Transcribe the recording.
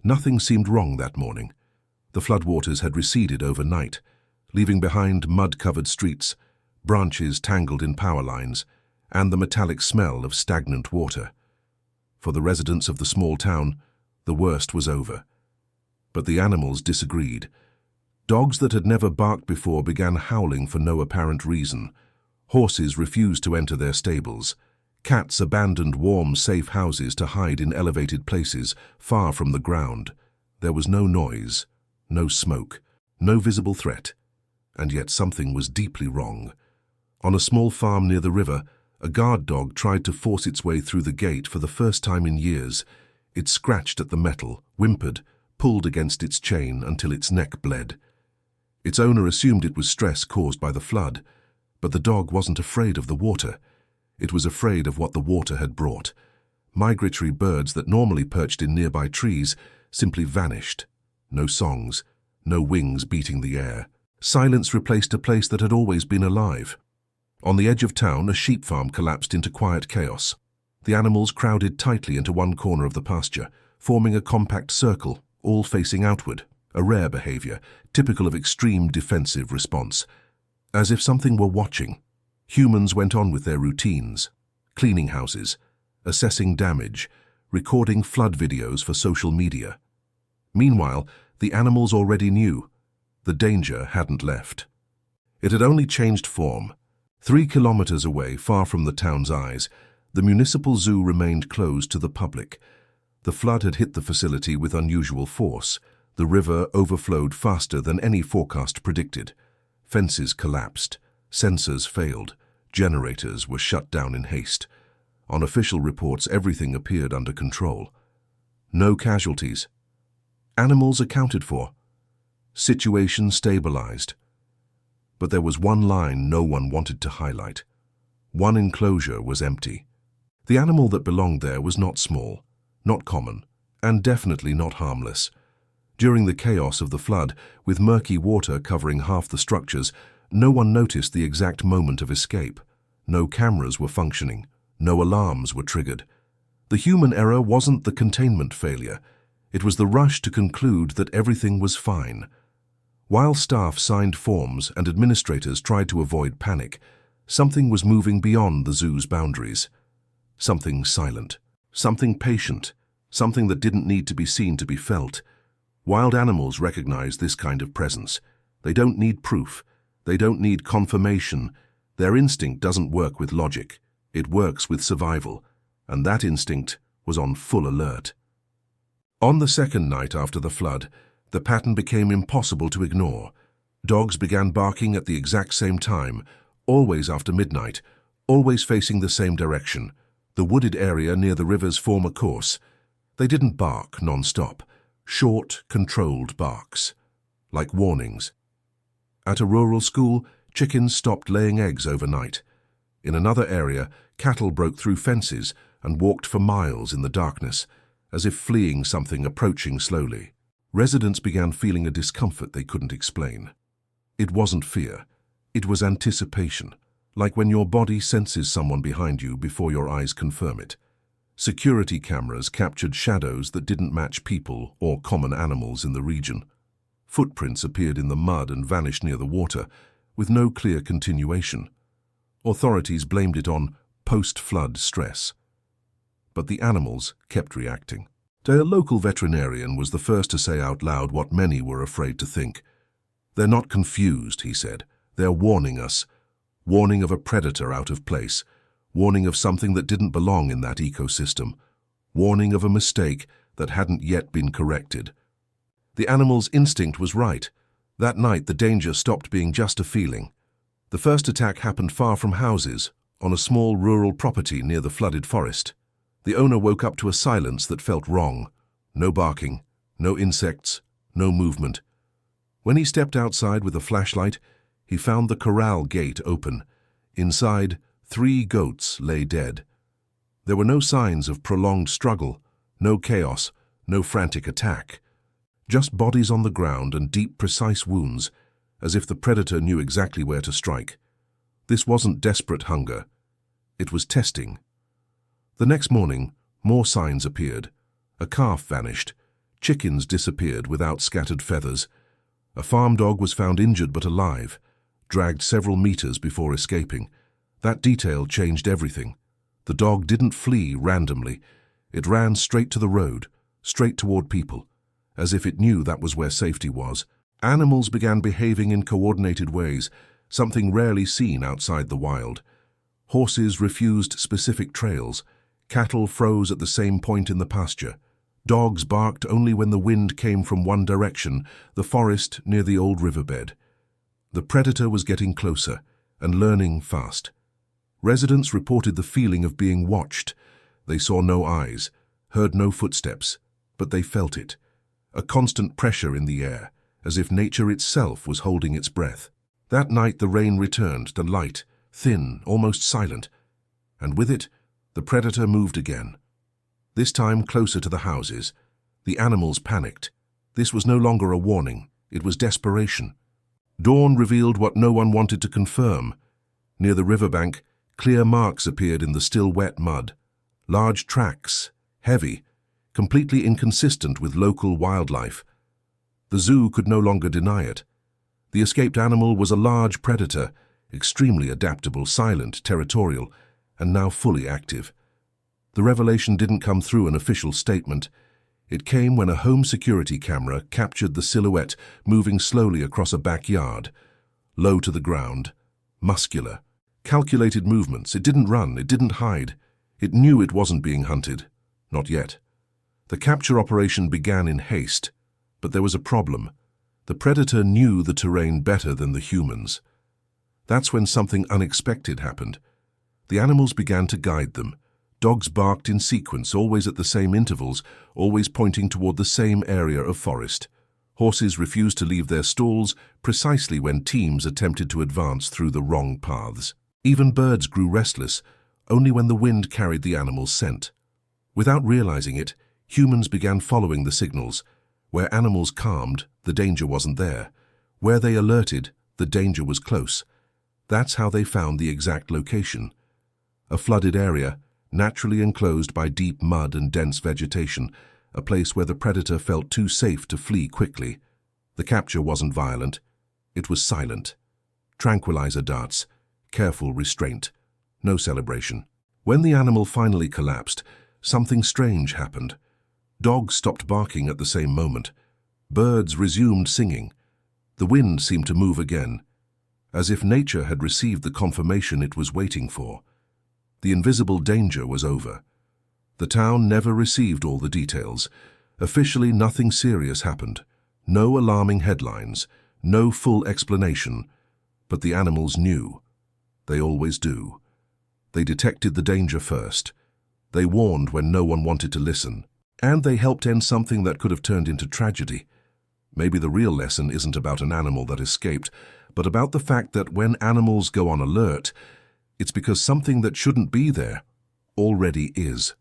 Nothing seemed wrong that morning. The floodwaters had receded overnight, leaving behind mud-covered streets, branches tangled in power lines, and the metallic smell of stagnant water. For the residents of the small town, the worst was over. But the animals disagreed. Dogs that had never barked before began howling for no apparent reason. Horses refused to enter their stables. Cats abandoned warm, safe houses to hide in elevated places, far from the ground. There was no noise, no smoke, no visible threat. And yet something was deeply wrong. On a small farm near the river, a guard dog tried to force its way through the gate for the first time in years. It scratched at the metal, whimpered, pulled against its chain until its neck bled. Its owner assumed it was stress caused by the flood, but the dog wasn't afraid of the water. It was afraid of what the water had brought. Migratory birds that normally perched in nearby trees simply vanished. No songs, no wings beating the air. Silence replaced a place that had always been alive. On the edge of town, a sheep farm collapsed into quiet chaos. The animals crowded tightly into one corner of the pasture, forming a compact circle, all facing outward, a rare behavior, typical of extreme defensive response. As if something were watching, humans went on with their routines, cleaning houses, assessing damage, recording flood videos for social media. Meanwhile, the animals already knew. The danger hadn't left. It had only changed form. 3 kilometers away, far from the town's eyes, the municipal zoo remained closed to the public. The flood had hit the facility with unusual force. The river overflowed faster than any forecast predicted. Fences collapsed. Sensors failed. Generators were shut down in haste. On official reports, everything appeared under control. No casualties. Animals accounted for. Situation stabilized. But there was one line no one wanted to highlight. One enclosure was empty. The animal that belonged there was not small, not common, and definitely not harmless. During the chaos of the flood, with murky water covering half the structures, no one noticed the exact moment of escape. No cameras were functioning. No alarms were triggered. The human error wasn't the containment failure. It was the rush to conclude that everything was fine. While staff signed forms and administrators tried to avoid panic, something was moving beyond the zoo's boundaries. Something silent, something patient, something that didn't need to be seen to be felt. Wild animals recognize this kind of presence. They don't need proof. They don't need confirmation. Their instinct doesn't work with logic. It works with survival, and that instinct was on full alert. On the second night after the flood, the pattern became impossible to ignore. Dogs began barking at the exact same time, always after midnight, always facing the same direction, the wooded area near the river's former course. They didn't bark non-stop, short, controlled barks, like warnings. At a rural school, chickens stopped laying eggs overnight. In another area, cattle broke through fences and walked for miles in the darkness, as if fleeing something approaching slowly. Residents began feeling a discomfort they couldn't explain. It wasn't fear. It was anticipation, like when your body senses someone behind you before your eyes confirm it. Security cameras captured shadows that didn't match people or common animals in the region. Footprints appeared in the mud and vanished near the water, with no clear continuation. Authorities blamed it on post-flood stress. But the animals kept reacting. A local veterinarian was the first to say out loud what many were afraid to think. "They're not confused," he said. "They're warning us. Warning of a predator out of place. Warning of something that didn't belong in that ecosystem. Warning of a mistake that hadn't yet been corrected." The animal's instinct was right. That night, the danger stopped being just a feeling. The first attack happened far from houses, on a small rural property near the flooded forest. The owner woke up to a silence that felt wrong. No barking, no insects, no movement. When he stepped outside with a flashlight, he found the corral gate open. Inside, 3 goats lay dead. There were no signs of prolonged struggle, no chaos, no frantic attack. Just bodies on the ground and deep, precise wounds, as if the predator knew exactly where to strike. This wasn't desperate hunger. It was testing. The next morning, more signs appeared. A calf vanished. Chickens disappeared without scattered feathers. A farm dog was found injured but alive, dragged several meters before escaping. That detail changed everything. The dog didn't flee randomly. It ran straight to the road, straight toward people, as if it knew that was where safety was. Animals began behaving in coordinated ways, something rarely seen outside the wild. Horses refused specific trails. Cattle froze at the same point in the pasture. Dogs barked only when the wind came from one direction, the forest near the old riverbed. The predator was getting closer and learning fast. Residents reported the feeling of being watched. They saw no eyes, heard no footsteps, but they felt it. A constant pressure in the air, as if nature itself was holding its breath. That night the rain returned, the light, thin, almost silent, and with it, the predator moved again. This time closer to the houses. The animals panicked. This was no longer a warning, it was desperation. Dawn revealed what no one wanted to confirm. Near the riverbank, clear marks appeared in the still wet mud. Large tracks, heavy, completely inconsistent with local wildlife. The zoo could no longer deny it. The escaped animal was a large predator, extremely adaptable, silent, territorial, and now fully active. The revelation didn't come through an official statement. It came when a home security camera captured the silhouette moving slowly across a backyard, low to the ground, muscular. Calculated movements. It didn't run, it didn't hide. It knew it wasn't being hunted. Not yet. The capture operation began in haste, but there was a problem. The predator knew the terrain better than the humans. That's when something unexpected happened. The animals began to guide them. Dogs barked in sequence, always at the same intervals, always pointing toward the same area of forest. Horses refused to leave their stalls precisely when teams attempted to advance through the wrong paths. Even birds grew restless, only when the wind carried the animal's scent. Without realizing it, humans began following the signals. Where animals calmed, the danger wasn't there. Where they alerted, the danger was close. That's how they found the exact location. A flooded area, naturally enclosed by deep mud and dense vegetation, a place where the predator felt too safe to flee quickly. The capture wasn't violent. It was silent. Tranquilizer darts, careful restraint, no celebration. When the animal finally collapsed, something strange happened. Dogs stopped barking at the same moment. Birds resumed singing. The wind seemed to move again, as if nature had received the confirmation it was waiting for. The invisible danger was over. The town never received all the details. Officially, nothing serious happened. No alarming headlines, no full explanation. But the animals knew. They always do. They detected the danger first. They warned when no one wanted to listen. And they helped end something that could have turned into tragedy. Maybe the real lesson isn't about an animal that escaped, but about the fact that when animals go on alert, it's because something that shouldn't be there already is.